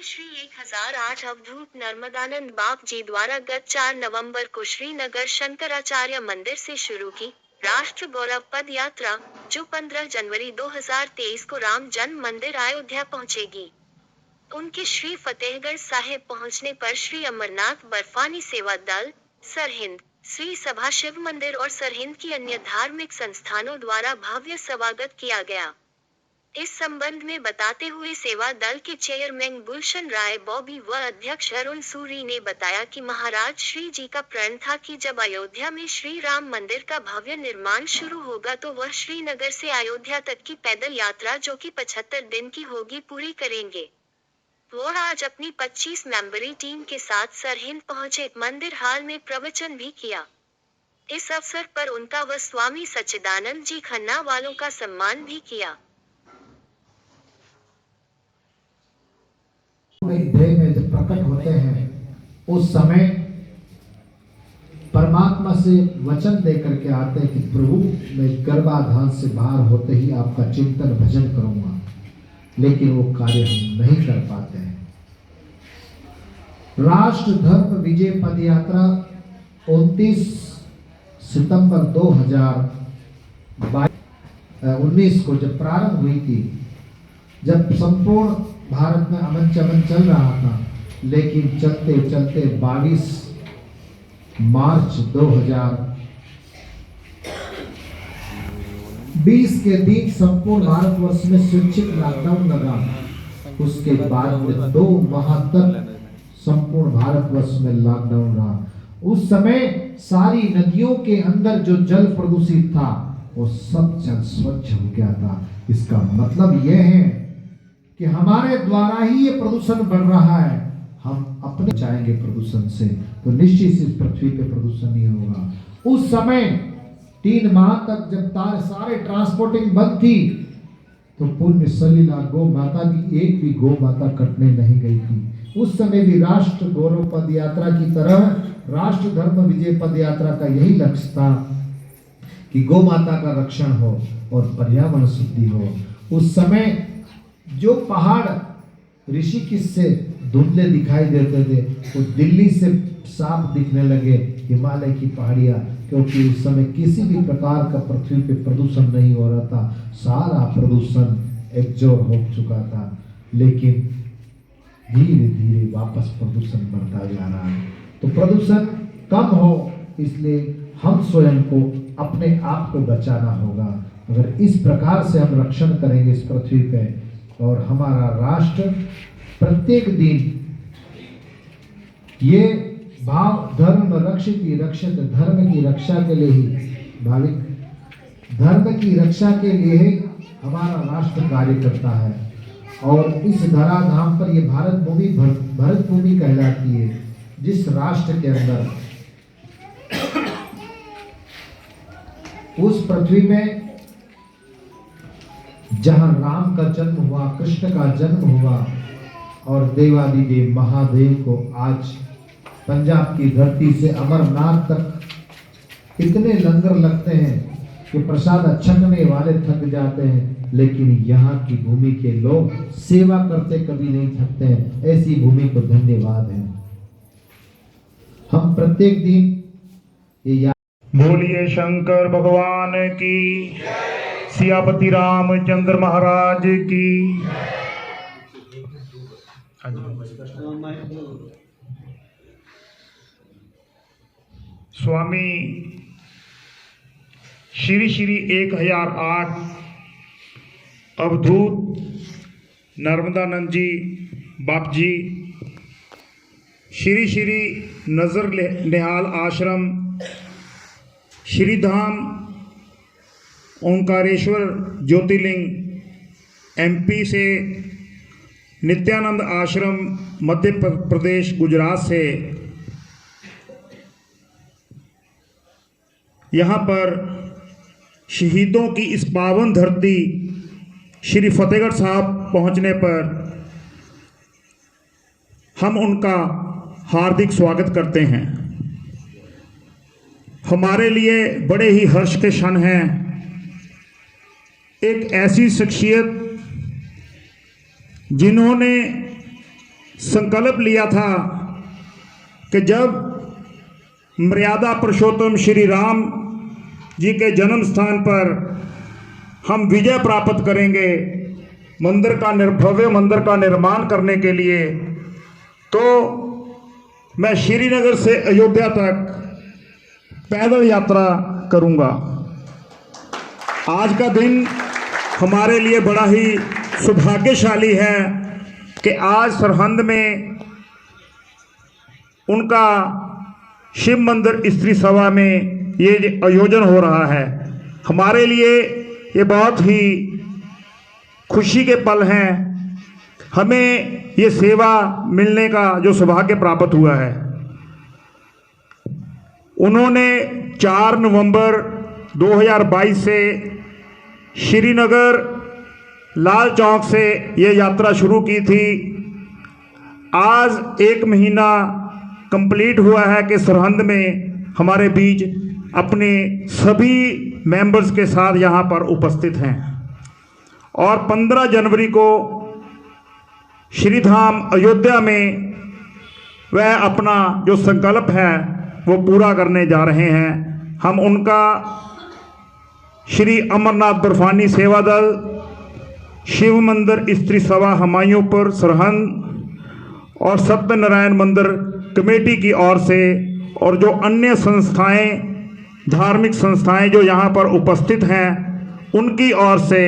श्री 1008 अवधूत नर्मदानंद बाप जी द्वारा गत 4 नवंबर को श्रीनगर शंकराचार्य मंदिर से शुरू की राष्ट्र गौरव पद यात्रा, जो 15 जनवरी 2023 को राम जन्म मंदिर अयोध्या पहुंचेगी। उनके श्री फतेहगढ़ साहिब पहुंचने पर श्री अमरनाथ बर्फानी सेवा दल, सरहिंद, श्री सभा शिव मंदिर और सरहिंद की अन्य धार्मिक संस्थानों द्वारा भव्य स्वागत किया गया। इस संबंध में बताते हुए सेवा दल के चेयरमैन गुलशन राय बॉबी व अध्यक्ष अरुण सूरी ने बताया कि महाराज श्री जी का प्रण था कि जब अयोध्या में श्री राम मंदिर का भव्य निर्माण शुरू होगा तो वह श्रीनगर से अयोध्या तक की पैदल यात्रा, जो कि 75 दिन की होगी, पूरी करेंगे। वो आज अपनी 25 मेंबरी टीम के साथ सरहिंद पहुंचे, मंदिर हाल में प्रवचन भी किया। इस अवसर पर उनका व स्वामी सच्चिदानंद जी खन्ना वालों का सम्मान भी किया। देह में जब प्रकट होते हैं उस समय परमात्मा से वचन देकर के आते हैं कि प्रभु मैं गर्भाधान से बाहर होते ही आपका चिंतन भजन करूंगा, लेकिन वो कार्य हम नहीं कर पाते हैं। राष्ट्र धर्म विजय पद यात्रा 29 सितंबर 2019 को जब प्रारंभ हुई थी, जब संपूर्ण भारत में अमन चमन चल रहा था, लेकिन चलते चलते 22 मार्च 2020 के दिन संपूर्ण भारतवर्ष में स्वैच्छिक लॉकडाउन लगा। उसके बाद में 2 माह तक संपूर्ण भारतवर्ष में लॉकडाउन रहा। उस समय सारी नदियों के अंदर जो जल प्रदूषित था वो सब जल स्वच्छ हो गया था। इसका मतलब यह है कि हमारे द्वारा ही ये प्रदूषण बढ़ रहा है। हम अपने चाहेंगे प्रदूषण से तो निश्चित इस पृथ्वी पे प्रदूषण नहीं होगा। उस समय 3 माह तक जब सारे ट्रांसपोर्टिंग बंद थी तो पुण्य सलीला गौ माता की एक भी गौ माता कटने नहीं गई थी। उस समय भी राष्ट्र गौरव पद यात्रा की तरह राष्ट्र धर्म विजय पद यात्रा का यही लक्ष्य था कि गौ माता का रक्षण हो और पर्यावरण शुद्धि हो। उस समय जो पहाड़ ऋषिकेश से धुंधले दिखाई देते थे वो दिल्ली से साफ दिखने लगे, हिमालय की पहाड़ियाँ, क्योंकि उस समय किसी भी प्रकार का पृथ्वी पे प्रदूषण नहीं हो रहा था। सारा प्रदूषण एकजोर हो चुका था, लेकिन धीरे धीरे वापस प्रदूषण बढ़ता जा रहा है। तो प्रदूषण कम हो, इसलिए हम स्वयं को अपने आप को बचाना होगा। अगर इस प्रकार से हम रक्षण करेंगे इस पृथ्वी पे, और हमारा राष्ट्र प्रत्येक दिन ये भाव धर्म रक्षिति रक्षित, धर्म की रक्षा के लिए ही भाविक धर्म की रक्षा के लिए ही हमारा राष्ट्र कार्य करता है। और इस धराधाम पर ये भारत भूमि भरत भूमि कहलाती है, जिस राष्ट्र के अंदर उस पृथ्वी में जहां राम का जन्म हुआ, कृष्ण का जन्म हुआ, और देवादिदेव महादेव को आज पंजाब की धरती से अमरनाथ तक इतने लंगर लगते हैं कि प्रसाद छकने वाले थक जाते हैं, लेकिन यहाँ की भूमि के लोग सेवा करते कभी नहीं थकते हैं। ऐसी भूमि को धन्यवाद है। हम प्रत्येक दिन ये बोलिए शंकर भगवान की, सियापति रामचंद्र महाराज की। स्वामी श्री श्री 1008 अवधूत नर्मदानंद जी बाप जी, श्री श्री नजर निहाल आश्रम, श्रीधाम ओंकारेश्वर ज्योतिर्लिंग एमपी से, नित्यानंद आश्रम मध्य प्रदेश गुजरात से, यहाँ पर शहीदों की इस पावन धरती श्री फतेहगढ़ साहब पहुँचने पर हम उनका हार्दिक स्वागत करते हैं। हमारे लिए बड़े ही हर्ष के क्षण हैं। एक ऐसी शख्सियत जिन्होंने संकल्प लिया था कि जब मर्यादा पुरुषोत्तम श्री राम जी के जन्म स्थान पर हम विजय प्राप्त करेंगे भव्य मंदिर का निर्माण करने के लिए, तो मैं श्रीनगर से अयोध्या तक पैदल यात्रा करूंगा। आज का दिन हमारे लिए बड़ा ही सौभाग्यशाली है कि आज सरहंद में उनका शिव मंदिर स्त्री सभा में ये आयोजन हो रहा है। हमारे लिए ये बहुत ही खुशी के पल हैं। हमें ये सेवा मिलने का जो सौभाग्य प्राप्त हुआ है। उन्होंने 4 नवंबर 2022 से श्रीनगर लाल चौक से ये यात्रा शुरू की थी। आज 1 महीना कंप्लीट हुआ है कि सरहंद में हमारे बीच अपने सभी मेंबर्स के साथ यहाँ पर उपस्थित हैं और 15 जनवरी को श्रीधाम अयोध्या में वह अपना जो संकल्प है वो पूरा करने जा रहे हैं। हम उनका श्री अमरनाथ बर्फानी सेवा दल, शिव मंदिर स्त्री सभा हमायूंपुर सरहंद और सत्यनारायण मंदिर कमेटी की ओर से और जो अन्य संस्थाएं, धार्मिक संस्थाएं जो यहाँ पर उपस्थित हैं, उनकी ओर से